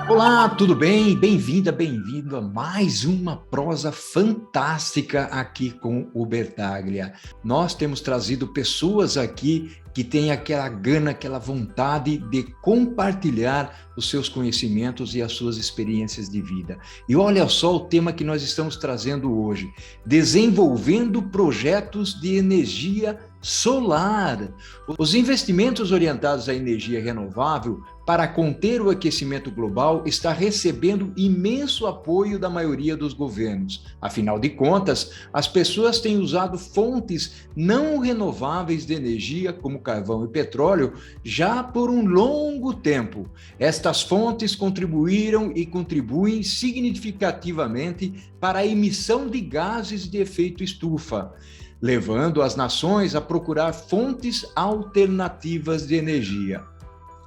Olá, tudo bem? Bem-vinda, bem-vindo a mais uma prosa fantástica aqui com o Bertaglia. Nós temos trazido pessoas aqui que têm aquela gana, aquela vontade de compartilhar os seus conhecimentos e as suas experiências de vida. E olha só o tema que nós estamos trazendo hoje: desenvolvendo projetos de energia solar. Os investimentos orientados à energia renovável para conter o aquecimento global está recebendo imenso apoio da maioria dos governos. Afinal de contas, as pessoas têm usado fontes não renováveis de energia, como carvão e petróleo, já por um longo tempo. Estas fontes contribuíram e contribuem significativamente para a emissão de gases de efeito estufa, levando as nações a procurar fontes alternativas de energia.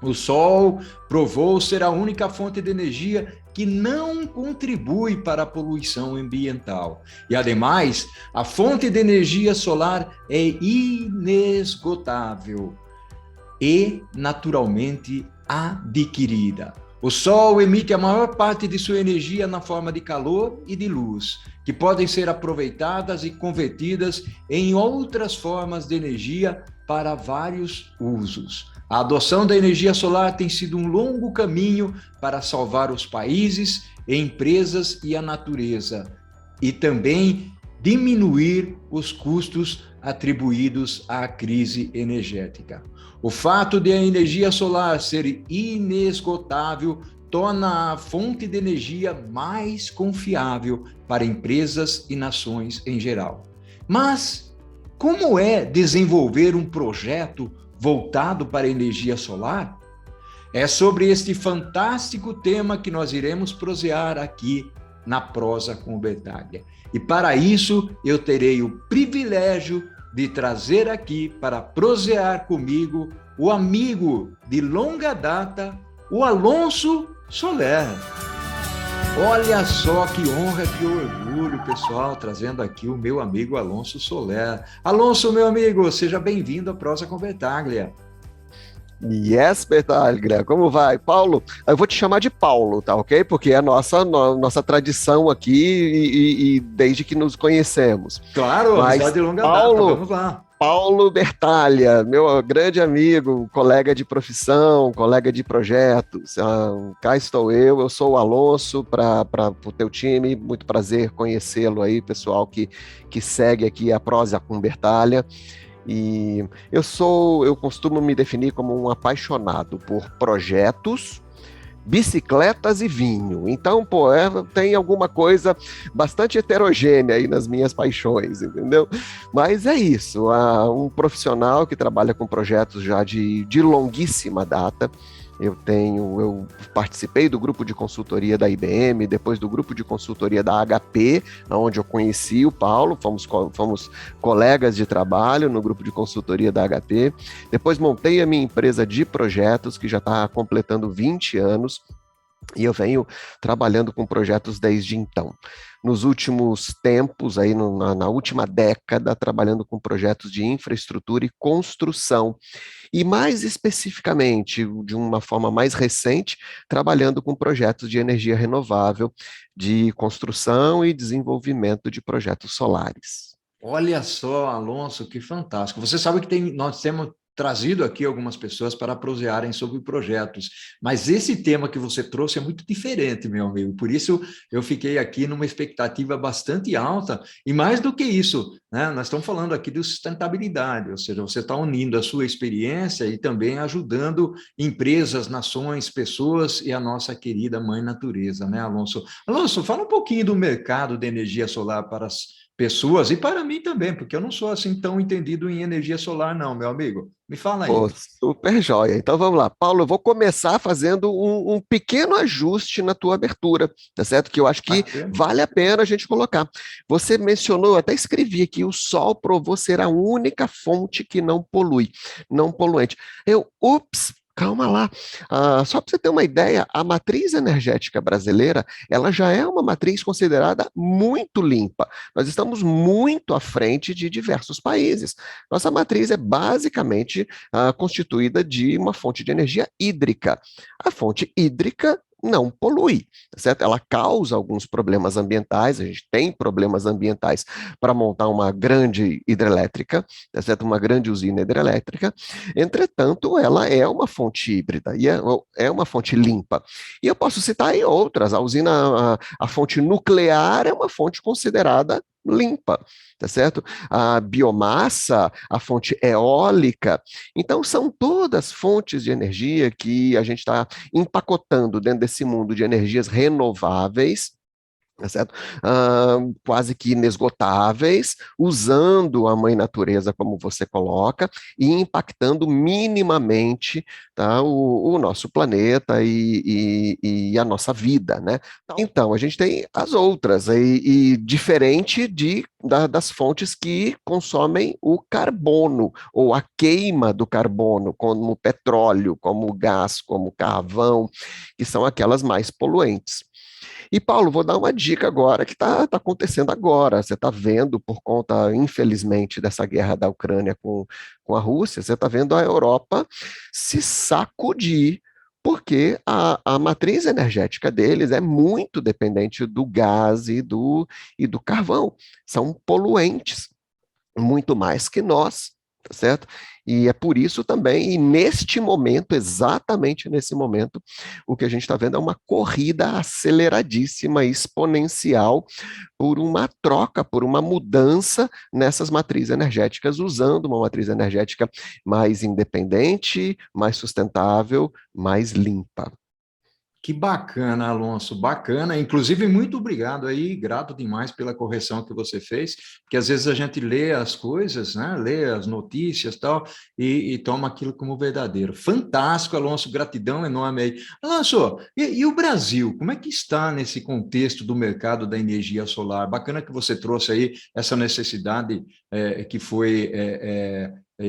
O Sol provou ser a única fonte de energia que não contribui para a poluição ambiental. E, ademais, a fonte de energia solar é inesgotável e naturalmente adquirida. O Sol emite a maior parte de sua energia na forma de calor e de luz, que podem ser aproveitadas e convertidas em outras formas de energia para vários usos. A adoção da energia solar tem sido um longo caminho para salvar os países, empresas e a natureza, e também diminuir os custos atribuídos à crise energética. O fato de a energia solar ser inesgotável torna a fonte de energia mais confiável para empresas e nações em geral. Mas como é desenvolver um projeto voltado para a energia solar? É sobre este fantástico tema que nós iremos prosear aqui na prosa com o Bertaglia. E para isso eu terei o privilégio de trazer aqui para prosear comigo o amigo de longa data, o Alonso Soler. Olha só que honra, que orgulho, pessoal, trazendo aqui o meu amigo Alonso Soler. Alonso, meu amigo, seja bem-vindo à Prosa com Bertaglia. Yes, Bertaglia, como vai? Paulo, eu vou te chamar de Paulo, tá ok? Porque é a nossa tradição aqui e desde que nos conhecemos. Claro, Mas amizade de longa data, Paulo, vamos lá. Paulo Bertaglia, meu grande amigo, colega de profissão, colega de projetos. Cá estou eu sou o Alonso para o teu time, muito prazer conhecê-lo aí, pessoal que segue aqui a Prosa com Bertaglia. E eu costumo me definir como um apaixonado por projetos, bicicletas e vinho. Então, pô, tem alguma coisa bastante heterogênea aí nas minhas paixões, entendeu? Mas é isso, um profissional que trabalha com projetos já de longuíssima data. Eu participei do grupo de consultoria da IBM, depois do grupo de consultoria da HP, onde eu conheci o Paulo, fomos colegas de trabalho no grupo de consultoria da HP. Depois montei a minha empresa de projetos, que já está completando 20 anos, e eu venho trabalhando com projetos desde então. Nos últimos tempos, aí na última década, trabalhando com projetos de infraestrutura e construção. E mais especificamente, de uma forma mais recente, trabalhando com projetos de energia renovável, de construção e desenvolvimento de projetos solares. Olha só, Alonso, que fantástico. Você sabe que nós temos trazido aqui algumas pessoas para prosearem sobre projetos, mas esse tema que você trouxe é muito diferente, meu amigo. Por isso eu fiquei aqui numa expectativa bastante alta, e mais do que isso, né? Nós estamos falando aqui de sustentabilidade, ou seja, você está unindo a sua experiência e também ajudando empresas, nações, pessoas e a nossa querida mãe natureza, né, Alonso? Alonso, fala um pouquinho do mercado de energia solar para as pessoas e para mim também, porque eu não sou assim tão entendido em energia solar, não, meu amigo. Me fala aí. Pô, super joia. Então vamos lá. Paulo, eu vou começar fazendo um pequeno ajuste na tua abertura, tá certo? Que eu acho que Bacana. vale a pena a gente colocar. Você mencionou, eu até escrevi aqui, o Sol provou ser a única fonte que não polui, não poluente. Ups, calma lá. Só para você ter uma ideia, a matriz energética brasileira, ela já é uma matriz considerada muito limpa. Nós estamos muito à frente de diversos países. Nossa matriz é basicamente constituída de uma fonte de energia hídrica. A fonte hídrica não polui, tá certo? Ela causa alguns problemas ambientais, a gente tem problemas ambientais para montar uma grande hidrelétrica, tá certo? Uma grande usina hidrelétrica, entretanto, ela é uma fonte híbrida e é uma fonte limpa. E eu posso citar aí outras, a fonte nuclear é uma fonte considerada limpa, tá certo? A biomassa, a fonte eólica, então são todas fontes de energia que a gente está empacotando dentro desse mundo de energias renováveis, tá certo? Quase que inesgotáveis, usando a mãe natureza, como você coloca, e impactando minimamente, tá, o nosso planeta e a nossa vida, né? Então, a gente tem as outras, e diferente das fontes que consomem o carbono, ou a queima do carbono, como o petróleo, como o gás, como o carvão, que são aquelas mais poluentes. E, Paulo, vou dar uma dica agora que está acontecendo agora. Você está vendo, por conta, infelizmente, dessa guerra da Ucrânia com a Rússia, você está vendo a Europa se sacudir, porque a matriz energética deles é muito dependente do gás e do carvão. São poluentes muito mais que nós, tá certo? E é por isso também, e neste momento, exatamente nesse momento, o que a gente está vendo é uma corrida aceleradíssima, exponencial, por uma troca, por uma mudança nessas matrizes energéticas, usando uma matriz energética mais independente, mais sustentável, mais limpa. Que bacana, Alonso, bacana. Inclusive, muito obrigado aí, grato demais pela correção que você fez, porque às vezes a gente lê as coisas, né? Lê as notícias tal, e toma aquilo como verdadeiro. Fantástico, Alonso, gratidão enorme aí. Alonso, e o Brasil, como é que está nesse contexto do mercado da energia solar? Bacana que você trouxe aí essa necessidade que foi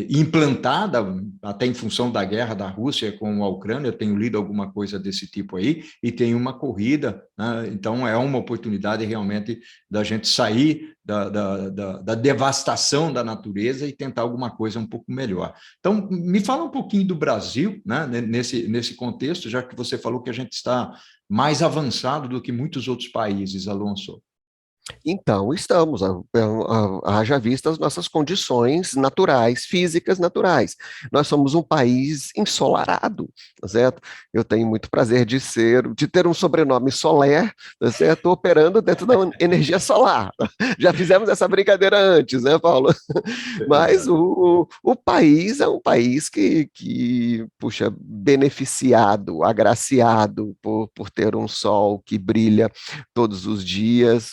implantada até em função da guerra da Rússia com a Ucrânia. Eu tenho lido alguma coisa desse tipo aí, e tem uma corrida, né? Então é uma oportunidade realmente da gente sair da devastação da natureza e tentar alguma coisa um pouco melhor. Então, me fala um pouquinho do Brasil, né? Nesse contexto, já que você falou que a gente está mais avançado do que muitos outros países, Alonso. Então, estamos, haja vista as nossas condições naturais, físicas naturais. Nós somos um país ensolarado, tá certo? Eu tenho muito prazer de ter um sobrenome Soler, tá certo? Operando dentro da energia solar. Já fizemos essa brincadeira antes, né, Paulo? Mas o país é um país puxa, beneficiado, agraciado por ter um sol que brilha todos os dias,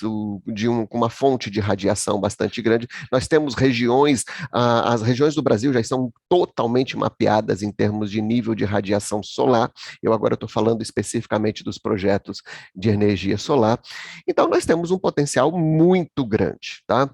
com uma fonte de radiação bastante grande. Nós temos regiões, as regiões do Brasil já estão totalmente mapeadas em termos de nível de radiação solar. Eu agora estou falando especificamente dos projetos de energia solar. Então, nós temos um potencial muito grande, tá?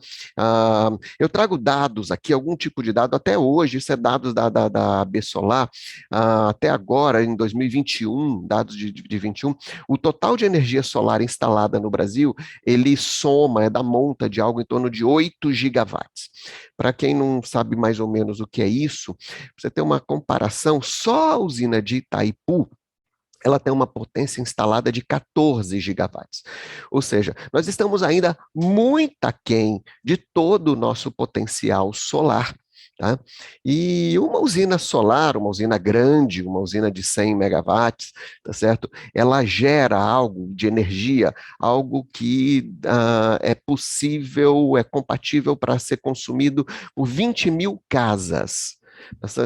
Eu trago dados aqui, algum tipo de dado, até hoje, isso é dados da AB Solar, até agora, em 2021, dados de 21, o total de energia solar instalada no Brasil, ele soma, é da monta de algo em torno de 8 gigawatts. Para quem não sabe mais ou menos o que é isso, você tem uma comparação, só a usina de Itaipu, ela tem uma potência instalada de 14 gigawatts. Ou seja, nós estamos ainda muito aquém de todo o nosso potencial solar. Tá? E uma usina solar, uma usina grande, uma usina de 100 megawatts, tá certo? Ela gera algo de energia, algo que é possível, é compatível para ser consumido por 20 mil casas.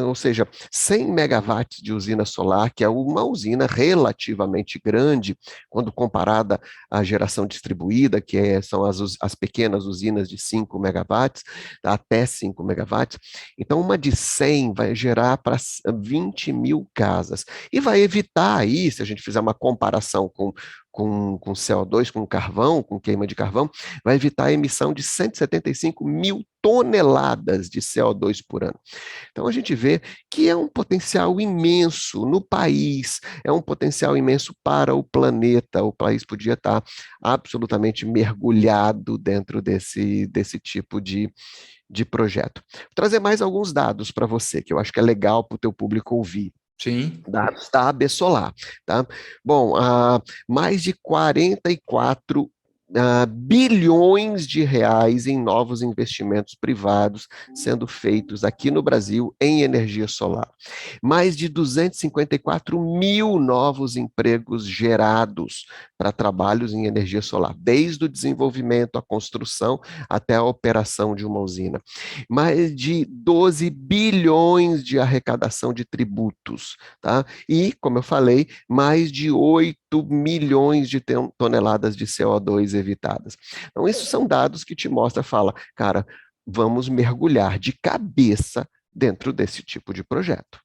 Ou seja, 100 megawatts de usina solar, que é uma usina relativamente grande, quando comparada à geração distribuída, são as pequenas usinas de 5 megawatts, até 5 megawatts. Então, uma de 100 vai gerar para 20 mil casas. E vai evitar aí, se a gente fizer uma comparação com CO2, com carvão, com queima de carvão, vai evitar a emissão de 175 mil toneladas de CO2 por ano. Então a gente vê que é um potencial imenso no país, é um potencial imenso para o planeta. O país podia estar absolutamente mergulhado dentro desse tipo de projeto. Vou trazer mais alguns dados para você, que eu acho que é legal para o teu público ouvir. Sim. Dados da AB Solar, tá? Bom, mais de 44 bilhões de reais em novos investimentos privados sendo feitos aqui no Brasil em energia solar. Mais de 254 mil novos empregos gerados para trabalhos em energia solar, desde o desenvolvimento, a construção até a operação de uma usina. Mais de 12 bilhões de arrecadação de tributos, tá? E, como eu falei, mais de 8 milhões de toneladas de CO2 evitadas. Então, isso são dados que te mostra, fala, cara, vamos mergulhar de cabeça dentro desse tipo de projeto.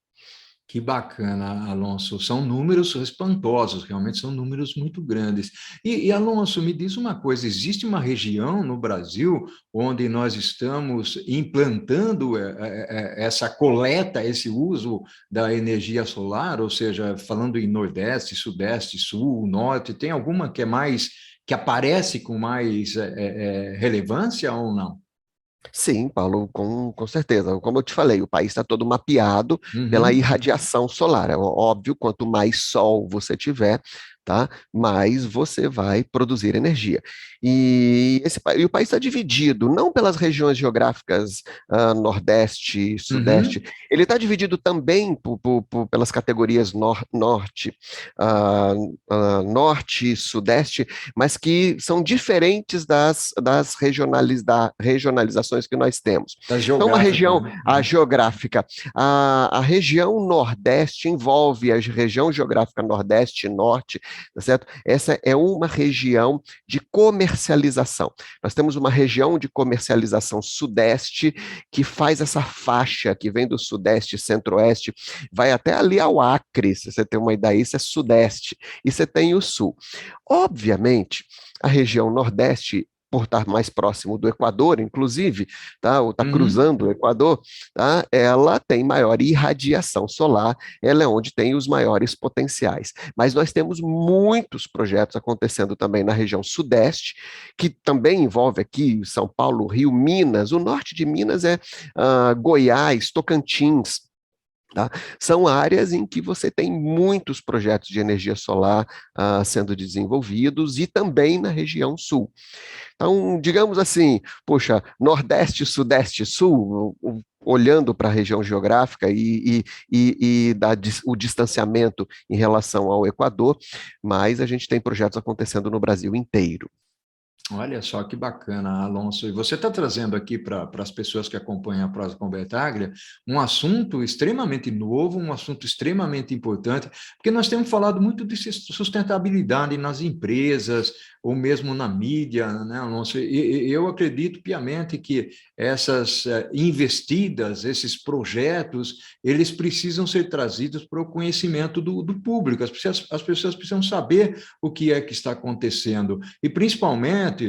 Que bacana, Alonso. São números espantosos, realmente são números muito grandes. Alonso, me diz uma coisa: existe uma região no Brasil onde nós estamos implantando essa coleta, esse uso da energia solar? Ou seja, falando em Nordeste, Sudeste, Sul, Norte, tem alguma que é mais, que aparece com mais relevância ou não? Sim, Paulo, com certeza. Como eu te falei, o país está todo mapeado pela Uhum. irradiação solar. É óbvio, quanto mais sol você tiver, tá, mais você vai produzir energia. E o país está dividido não pelas regiões geográficas Nordeste, Sudeste, Uhum. ele está dividido também pelas categorias Norte, ah, Norte e Sudeste, mas que são diferentes das regionalizações que nós temos. Da Então, uma geográfica, região, né? a geográfica, a região Nordeste envolve a região geográfica Nordeste e Norte, tá certo? Essa é uma região de comercialização. Nós temos uma região de comercialização Sudeste que faz essa faixa que vem do Sudeste, Centro-Oeste, vai até ali ao Acre, se você tem uma ideia, isso é Sudeste, e você tem o Sul. Obviamente, a região Nordeste, por estar mais próximo do Equador, inclusive, tá, ou está Uhum. cruzando o Equador, tá, ela tem maior irradiação solar, ela é onde tem os maiores potenciais. Mas nós temos muitos projetos acontecendo também na região Sudeste, que também envolve aqui São Paulo, Rio, Minas, o norte de Minas é Goiás, Tocantins, tá? São áreas em que você tem muitos projetos de energia solar sendo desenvolvidos e também na região sul. Então, digamos assim, poxa, Nordeste, Sudeste, Sul, olhando para a região geográfica o distanciamento em relação ao Equador, mas a gente tem projetos acontecendo no Brasil inteiro. Olha só que bacana, Alonso. E você está trazendo aqui para as pessoas que acompanham a Prosa com Betaglia um assunto extremamente novo, um assunto extremamente importante, porque nós temos falado muito de sustentabilidade nas empresas, ou mesmo na mídia, né, Alonso? E eu acredito piamente que essas investidas, esses projetos, eles precisam ser trazidos para o conhecimento do público. As pessoas precisam saber o que é que está acontecendo. E principalmente,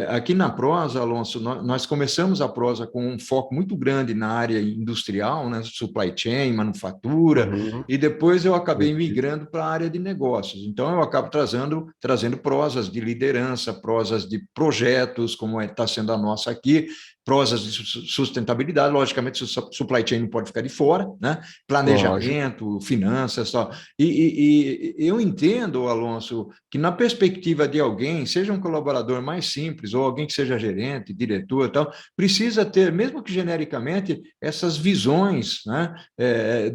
aqui na prosa, Alonso, nós começamos a prosa com um foco muito grande na área industrial, né, supply chain, manufatura, Uhum. e depois eu acabei migrando para a área de negócios. Então, eu acabo trazendo prosas de liderança, prosas de projetos, como está sendo a nossa aqui, prosas de sustentabilidade, logicamente, o supply chain não pode ficar de fora, né? Lógico. Planejamento, finanças, tal. E eu entendo, Alonso, que na perspectiva de alguém, seja um colaborador mais simples ou alguém que seja gerente, diretor, tal, precisa ter, mesmo que genericamente, essas visões, né,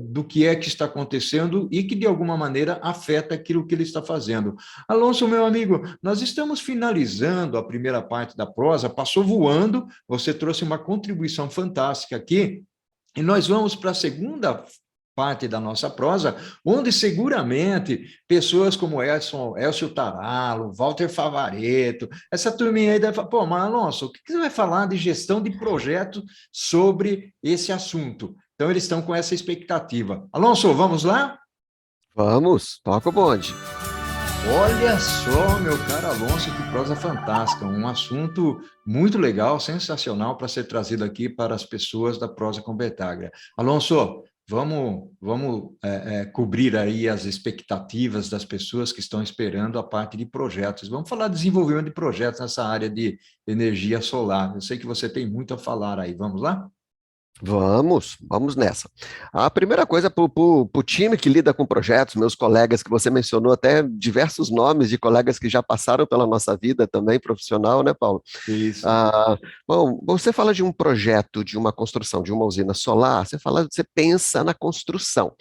do que é que está acontecendo e que de alguma maneira afeta aquilo que ele está fazendo. Alonso, meu amigo, nós estamos finalizando a primeira parte da prosa, passou voando, você trouxe uma contribuição fantástica aqui, e nós vamos para a segunda parte da nossa prosa, onde seguramente pessoas como Elcio Taralo, Walter Favaretto, essa turminha aí deve falar, pô, mas Alonso, o que você vai falar de gestão de projeto sobre esse assunto? Então, eles estão com essa expectativa. Alonso, vamos lá? Vamos, toca o bonde. Olha só, meu caro Alonso, que prosa fantástica, um assunto muito legal, sensacional para ser trazido aqui para as pessoas da Prosa com Betaglia. Alonso, vamos cobrir aí as expectativas das pessoas que estão esperando a parte de projetos. Vamos falar de desenvolvimento de projetos nessa área de energia solar. Eu sei que você tem muito a falar aí. Vamos lá? Vamos nessa. A primeira coisa para o time que lida com projetos, meus colegas, que você mencionou até diversos nomes de colegas que já passaram pela nossa vida também profissional, né, Paulo? Isso. Ah, bom, você fala de um projeto, de uma construção, de uma usina solar, você pensa na construção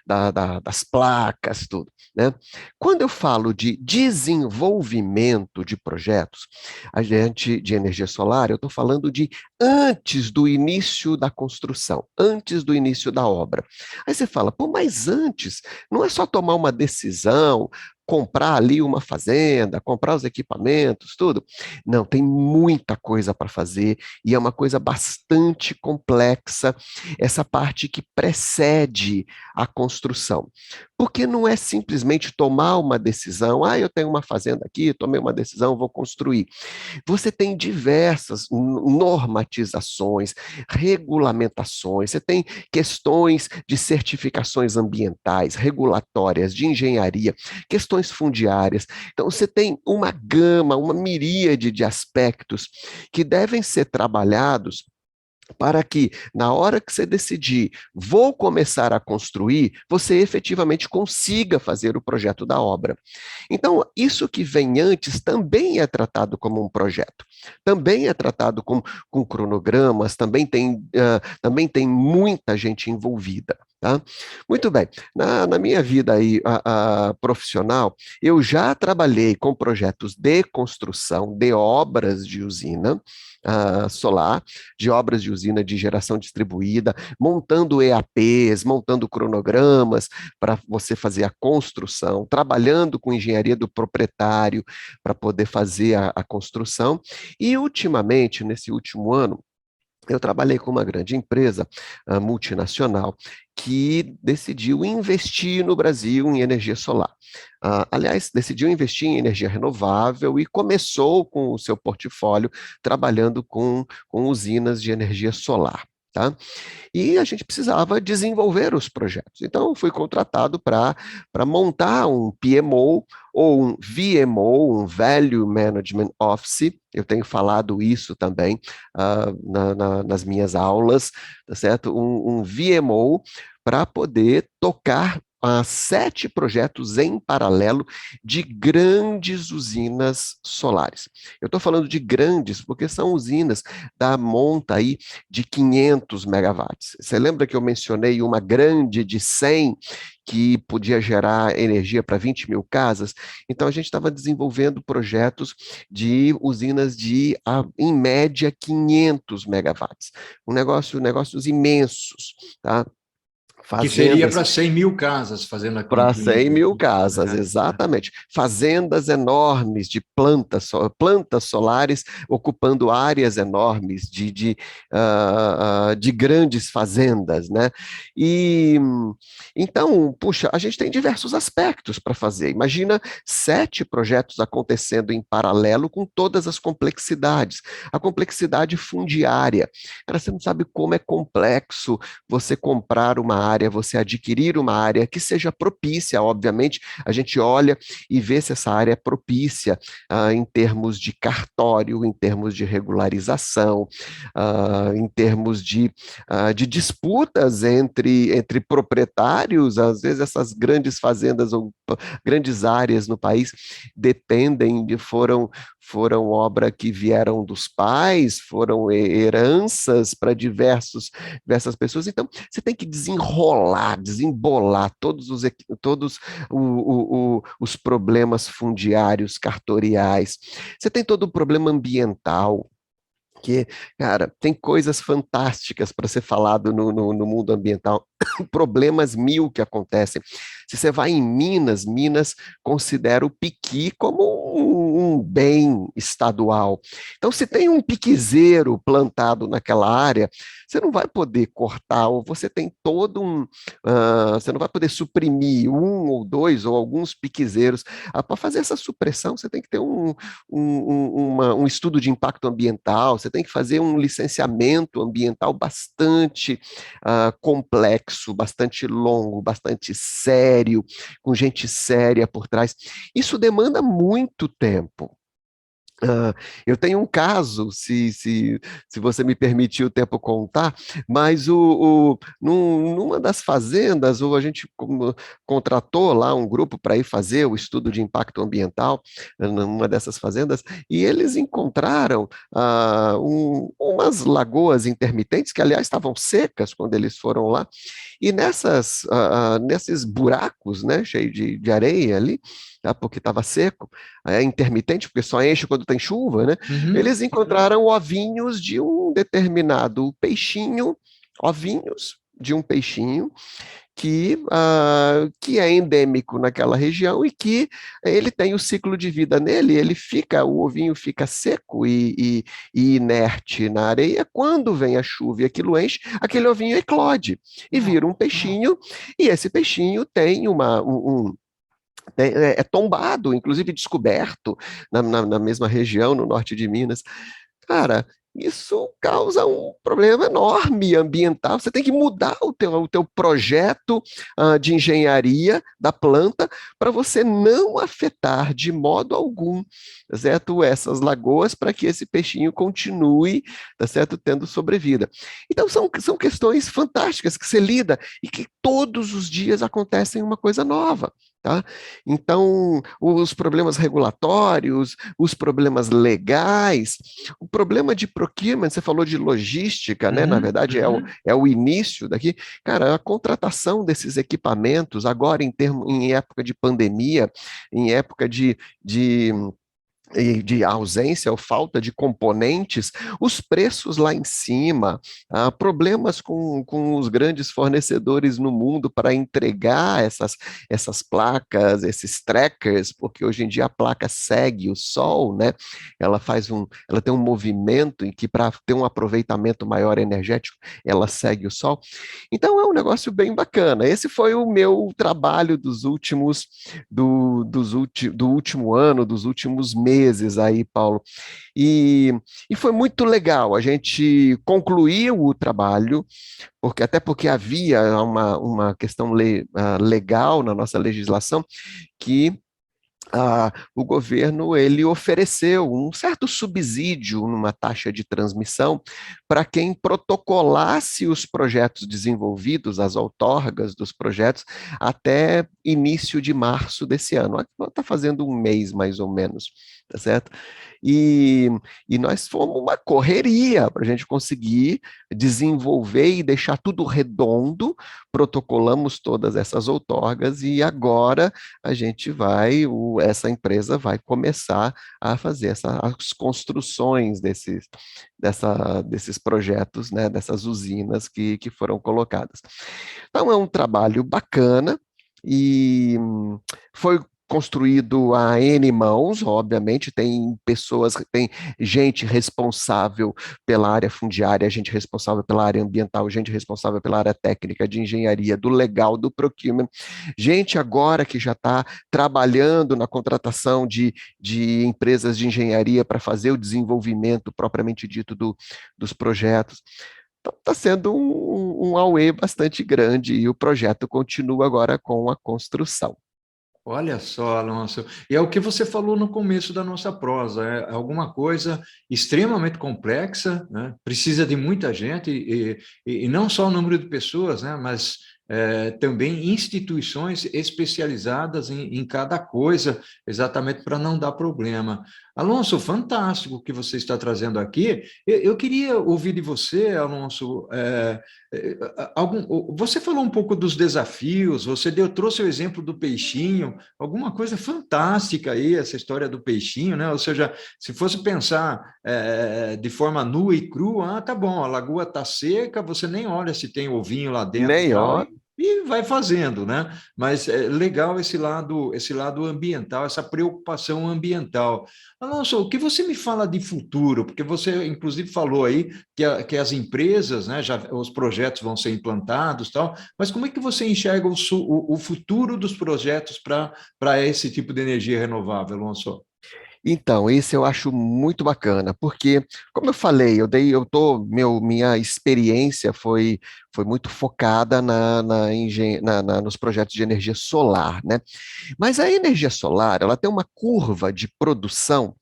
das placas, tudo, né? Quando eu falo de desenvolvimento de projetos, a gente de energia solar, eu estou falando de antes do início da construção, antes do início da obra. Aí você fala, pô, mas antes, não é só tomar uma decisão, comprar ali uma fazenda, comprar os equipamentos, tudo. Não, tem muita coisa para fazer e é uma coisa bastante complexa, essa parte que precede a construção. Porque não é simplesmente tomar uma decisão, eu tenho uma fazenda aqui, tomei uma decisão, vou construir. Você tem diversas normatizações, regulamentações, você tem questões de certificações ambientais, regulatórias, de engenharia, questões fundiárias. Então, você tem uma gama, uma miríade de aspectos que devem ser trabalhados para que, na hora que você decidir, vou começar a construir, você efetivamente consiga fazer o projeto da obra. Então, isso que vem antes também é tratado como um projeto, também é tratado com cronogramas, também tem muita gente envolvida. Tá? Muito bem. Na minha vida aí, profissional, eu já trabalhei com projetos de construção de obras de usina solar, de obras de usina de geração distribuída, montando EAPs, montando cronogramas para você fazer a construção, trabalhando com engenharia do proprietário para poder fazer a construção. E, ultimamente, nesse último ano, eu trabalhei com uma grande empresa multinacional que decidiu investir no Brasil em energia solar. Aliás, decidiu investir em energia renovável e começou com o seu portfólio trabalhando com usinas de energia solar. Tá? E a gente precisava desenvolver os projetos. Então, fui contratado para montar um PMO ou um VMO, um Value Management Office. Eu tenho falado isso também nas minhas aulas, tá certo? Um VMO para poder tocar 7 projetos em paralelo de grandes usinas solares. Eu estou falando de grandes porque são usinas da monta aí de 500 megawatts. Você lembra que eu mencionei uma grande de 100 que podia gerar energia para 20 mil casas? Então, a gente estava desenvolvendo projetos de usinas de, em média, 500 megawatts. Negócios imensos, tá? Que seria Fazendas para 100 mil casas, fazendo a para continha 100 aqui. mil casas, exatamente. Fazendas enormes de plantas solares ocupando áreas enormes de grandes fazendas, né? E então, puxa, a gente tem diversos aspectos para fazer. Imagina 7 projetos acontecendo em paralelo com todas as complexidades. A complexidade fundiária. Cara, você não sabe como é complexo você comprar uma área, você adquirir uma área que seja propícia, obviamente, a gente olha e vê se essa área é propícia em termos de cartório, em termos de regularização, em termos de disputas entre proprietários, às vezes essas grandes fazendas ou grandes áreas no país dependem foram obra que vieram dos pais, foram heranças para diversas pessoas. Então, você tem que desenrolar, desembolar todos os problemas fundiários, cartoriais. Você tem todo o problema ambiental, que, cara, tem coisas fantásticas para ser falado no mundo ambiental, problemas mil que acontecem. Se você vai em Minas, Minas considera o piqui como um bem estadual. Então, se tem um piquizeiro plantado naquela área, você não vai poder cortar, ou você tem você não vai poder suprimir um ou dois ou alguns piquizeiros. Para fazer essa supressão, você tem que ter um estudo de impacto ambiental, você tem que fazer um licenciamento ambiental bastante complexo, bastante longo, bastante sério, com gente séria por trás. Isso demanda muito tempo. Ah, eu tenho um caso, se você me permitir o tempo contar, mas numa das fazendas, a gente contratou lá um grupo para ir fazer o estudo de impacto ambiental numa dessas fazendas, e eles encontraram umas lagoas intermitentes, que aliás estavam secas quando eles foram lá, e nesses buracos, né, cheio de areia ali, tá, porque estava seco, intermitente, porque só enche quando tem chuva, né? Uhum. Eles encontraram ovinhos de um determinado peixinho, ovinhos de um peixinho que é endêmico naquela região e que ele tem o ciclo de vida nele, o ovinho fica seco e inerte na areia. Quando vem a chuva e aquilo enche, aquele ovinho eclode e vira um peixinho, e esse peixinho tem é tombado, inclusive descoberto na mesma região, no norte de Minas. Cara, isso causa um problema enorme ambiental. Você tem que mudar o teu projeto de engenharia da planta para você não afetar de modo algum, tá certo? Essas lagoas para que esse peixinho continue, tá certo? Tendo sobrevida. Então são questões fantásticas que você lida e que todos os dias acontecem uma coisa nova. Tá? Então, os problemas regulatórios, os problemas legais, o problema de procurement, você falou de logística, né? Na Uhum. verdade, é o início daqui. Cara, a contratação desses equipamentos, agora em época de pandemia, em época de ausência ou falta de componentes, os preços lá em cima, problemas com os grandes fornecedores no mundo para entregar essas placas, esses trackers, porque hoje em dia a placa segue o sol, né? Ela tem um movimento em que para ter um aproveitamento maior energético, ela segue o sol. Então é um negócio bem bacana. Esse foi o meu trabalho do último ano, dos últimos meses aí, Paulo. E foi muito legal. A gente concluiu o trabalho, até porque havia uma questão legal na nossa legislação que o governo ele ofereceu um certo subsídio numa taxa de transmissão para quem protocolasse os projetos desenvolvidos, as outorgas dos projetos, até início de março desse ano. Está fazendo um mês mais ou menos, tá certo? E, e nós fomos uma correria para a gente conseguir desenvolver e deixar tudo redondo, protocolamos todas essas outorgas e agora a gente essa empresa vai começar a fazer as construções desses projetos, né, dessas usinas que foram colocadas. Então, é um trabalho bacana e foi construído a N mãos, obviamente, tem gente responsável pela área fundiária, gente responsável pela área ambiental, gente responsável pela área técnica, de engenharia, do legal, do procurement, gente agora que já está trabalhando na contratação de empresas de engenharia para fazer o desenvolvimento propriamente dito dos projetos. Está sendo um auê bastante grande e o projeto continua agora com a construção. Olha só, Alonso, e é o que você falou no começo da nossa prosa, é alguma coisa extremamente complexa, né? Precisa de muita gente, e não só o número de pessoas, né? Mas também instituições especializadas em cada coisa, exatamente para não dar problema. Alonso, fantástico o que você está trazendo aqui. Eu queria ouvir de você, Alonso, você falou um pouco dos desafios, trouxe o exemplo do peixinho, alguma coisa fantástica aí, essa história do peixinho, né? Ou seja, se fosse pensar de forma nua e crua, tá bom, a lagoa tá seca, você nem olha se tem ovinho lá dentro e Nem tal, ó, e vai fazendo, né? Mas é legal esse lado ambiental, essa preocupação ambiental. Alonso, o que você me fala de futuro? Porque você, inclusive, falou aí que as empresas, né, os projetos vão ser implantados, tal, mas como é que você enxerga o futuro dos projetos para esse tipo de energia renovável, Alonso? então, esse eu acho muito bacana, porque, como eu falei, minha experiência foi muito focada nos projetos de energia solar, né? Mas a energia solar, ela tem uma curva de produção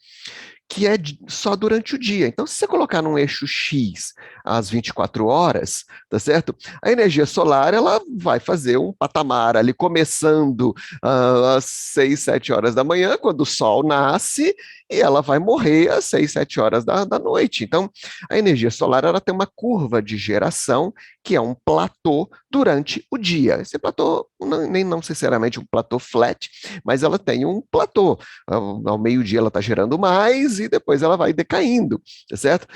que é só durante o dia. Então, se você colocar num eixo X às 24 horas, tá certo? A energia solar, ela vai fazer um patamar ali, começando às 6, 7 horas da manhã, quando o sol nasce, e ela vai morrer às 6, 7 horas da noite. Então, a energia solar, ela tem uma curva de geração, que é um platô durante o dia. Esse platô, nem não necessariamente um platô flat, mas ela tem um platô. Ao meio-dia ela está gerando mais e depois ela vai decaindo, tá certo?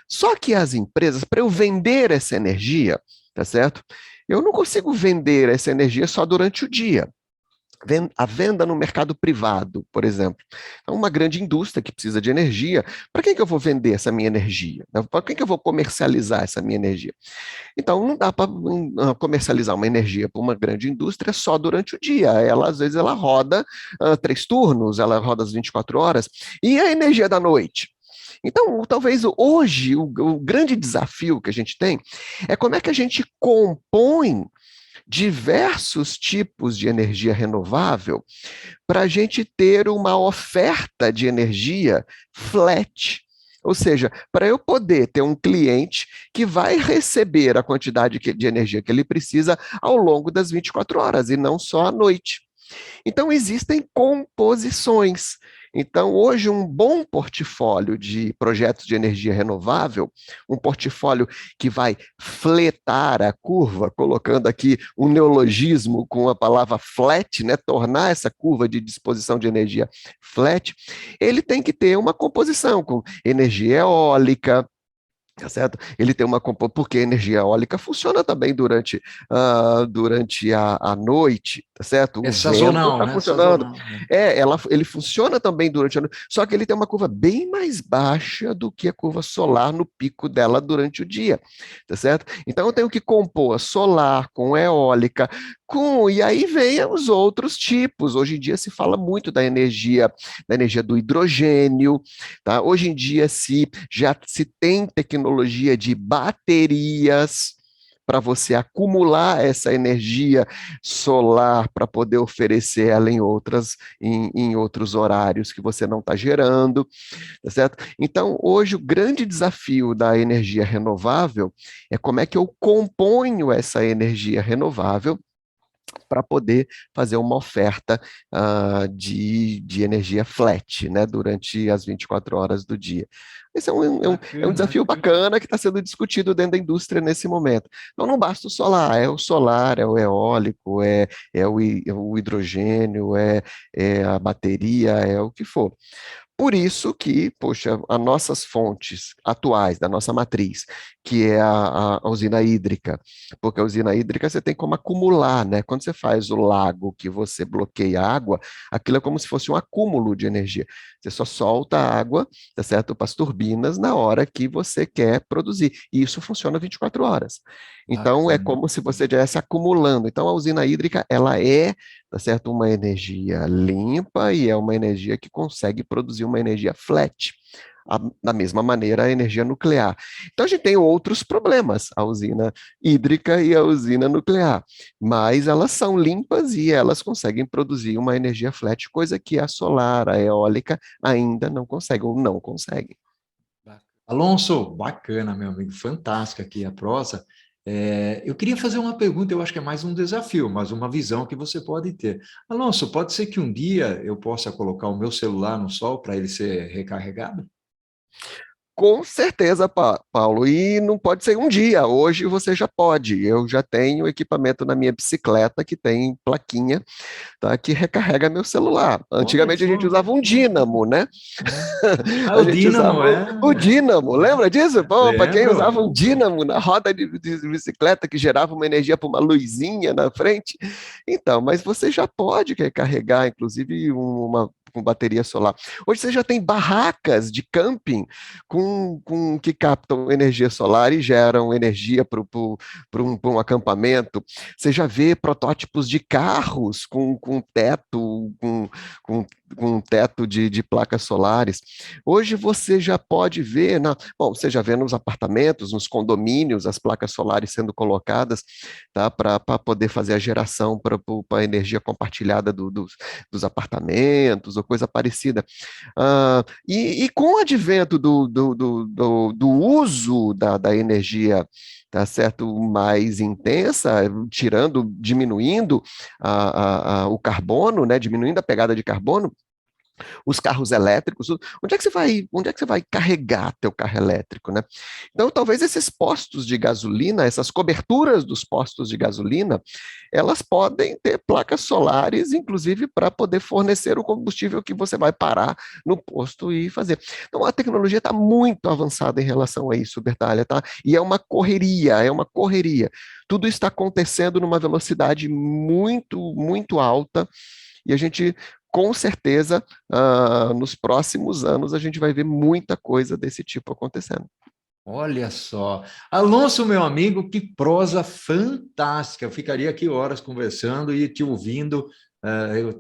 Só que as empresas, para eu vender essa energia, tá certo? Eu não consigo vender essa energia só durante o dia. A venda no mercado privado, por exemplo. É uma grande indústria que precisa de energia. Para quem que eu vou vender essa minha energia? Para quem que eu vou comercializar essa minha energia? Então, não dá para comercializar uma energia para uma grande indústria só durante o dia. Ela, às vezes, ela roda 3 turnos, ela roda as 24 horas. E a energia da noite? Então, talvez hoje o grande desafio que a gente tem é como é que a gente compõe diversos tipos de energia renovável para a gente ter uma oferta de energia flat. Ou seja, para eu poder ter um cliente que vai receber a quantidade de energia que ele precisa ao longo das 24 horas e não só à noite. Então, existem composições. Então, hoje, um bom portfólio de projetos de energia renovável, um portfólio que vai fletar a curva, colocando aqui um neologismo com a palavra flat, né, tornar essa curva de disposição de energia flat, ele tem que ter uma composição com energia eólica, tá certo? Ele tem uma porque a energia eólica funciona também durante a noite, tá certo? É O vento sazonal, está né? funcionando. Sazonal. Né? Ele funciona também durante a noite, só que ele tem uma curva bem mais baixa do que a curva solar no pico dela durante o dia, tá certo? Então eu tenho que compor a solar com eólica, e aí vem os outros tipos. Hoje em dia se fala muito da energia do hidrogênio, tá? Hoje em dia já se tem tecnologia de baterias para você acumular essa energia solar para poder oferecer ela em outros horários que você não está gerando, tá certo? Então, hoje o grande desafio da energia renovável é como é que eu componho essa energia renovável para poder fazer uma oferta de energia flat, né, durante as 24 horas do dia. Esse é um Bacana. desafio bacana que está sendo discutido dentro da indústria nesse momento. Então, não basta o solar, é o eólico, é o hidrogênio, é a bateria, é o que for. Por isso que, poxa, as nossas fontes atuais, da nossa matriz, que é a usina hídrica, porque a usina hídrica você tem como acumular, né? Quando você faz o lago que você bloqueia a água, aquilo é como se fosse um acúmulo de energia. Você só solta a água, tá certo? Para as turbinas na hora que você quer produzir. E isso funciona 24 horas. Então, é Bacana. como se você estivesse acumulando. Então, a usina hídrica, ela é, tá certo, uma energia limpa e é uma energia que consegue produzir uma energia flat. Da mesma maneira, a energia nuclear. Então, a gente tem outros problemas, a usina hídrica e a usina nuclear, mas elas são limpas e elas conseguem produzir uma energia flat, coisa que a solar, a eólica ainda não consegue, ou não conseguem. Alonso, bacana, meu amigo, fantástica aqui a prosa. Eu queria fazer uma pergunta, eu acho que é mais um desafio, mas uma visão que você pode ter. Alonso, pode ser que um dia eu possa colocar o meu celular no sol para ele ser recarregado? Com certeza, Paulo. E não pode ser um dia. Hoje você já pode. Eu já tenho equipamento na minha bicicleta que tem plaquinha, tá, que recarrega meu celular. Olha Antigamente a gente só. usava um dínamo, né? É. Ah, A o gente usava dínamo, o dínamo. Lembra disso? Pô, para quem lembro. usava um dínamo na roda de bicicleta que gerava uma energia para uma luzinha na frente. Então, mas você já pode recarregar, inclusive, uma com bateria solar. Hoje você já tem barracas de camping que captam energia solar e geram energia para um acampamento. Você já vê protótipos de carros com teto teto de placas solares. Hoje você já pode ver, bom, você já vê nos apartamentos, nos condomínios, as placas solares sendo colocadas, tá, para poder fazer a geração para a energia compartilhada dos apartamentos ou coisa parecida. E com o advento do uso da energia, tá certo, mais intensa, diminuindo o carbono, né, diminuindo a pegada de carbono, os carros elétricos, onde é que você vai carregar teu carro elétrico, né? Então, talvez esses postos de gasolina, essas coberturas dos postos de gasolina, elas podem ter placas solares, inclusive para poder fornecer o combustível que você vai parar no posto e fazer. Então, a tecnologia está muito avançada em relação a isso, Bertalha, tá? E é uma correria, é uma correria. Tudo está acontecendo numa velocidade muito, muito alta, e a gente, com certeza, nos próximos anos, a gente vai ver muita coisa desse tipo acontecendo. Olha só. Alonso, meu amigo, que prosa fantástica. Eu ficaria aqui horas conversando e te ouvindo,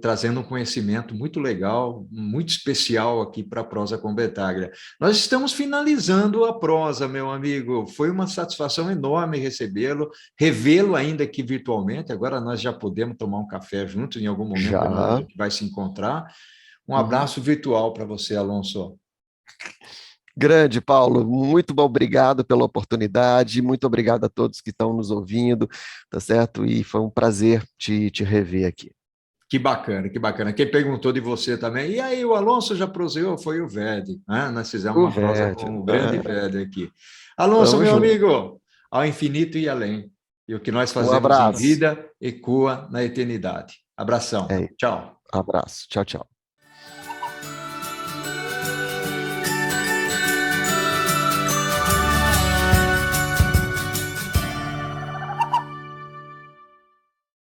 trazendo um conhecimento muito legal, muito especial aqui para a Prosa com Betaglia. Nós estamos finalizando a prosa, meu amigo. Foi uma satisfação enorme recebê-lo, revê-lo ainda aqui virtualmente. Agora nós já podemos tomar um café juntos em algum momento, a Já. gente vai se encontrar. Um Uhum. abraço virtual para você, Alonso. Grande, Paulo, muito obrigado pela oportunidade, muito obrigado a todos que estão nos ouvindo, tá certo? E foi um prazer te rever aqui. Que bacana, que bacana. Quem perguntou de você também, e aí, o Alonso já proseou? Foi o Vede, né? Nós fizemos O uma prosa Verde, com o grande Vede aqui. Alonso, tamo meu junto. amigo, ao infinito e além. E o que nós Um fazemos em abraço. vida ecoa na eternidade. Abração. Tchau. Abraço. Tchau, tchau.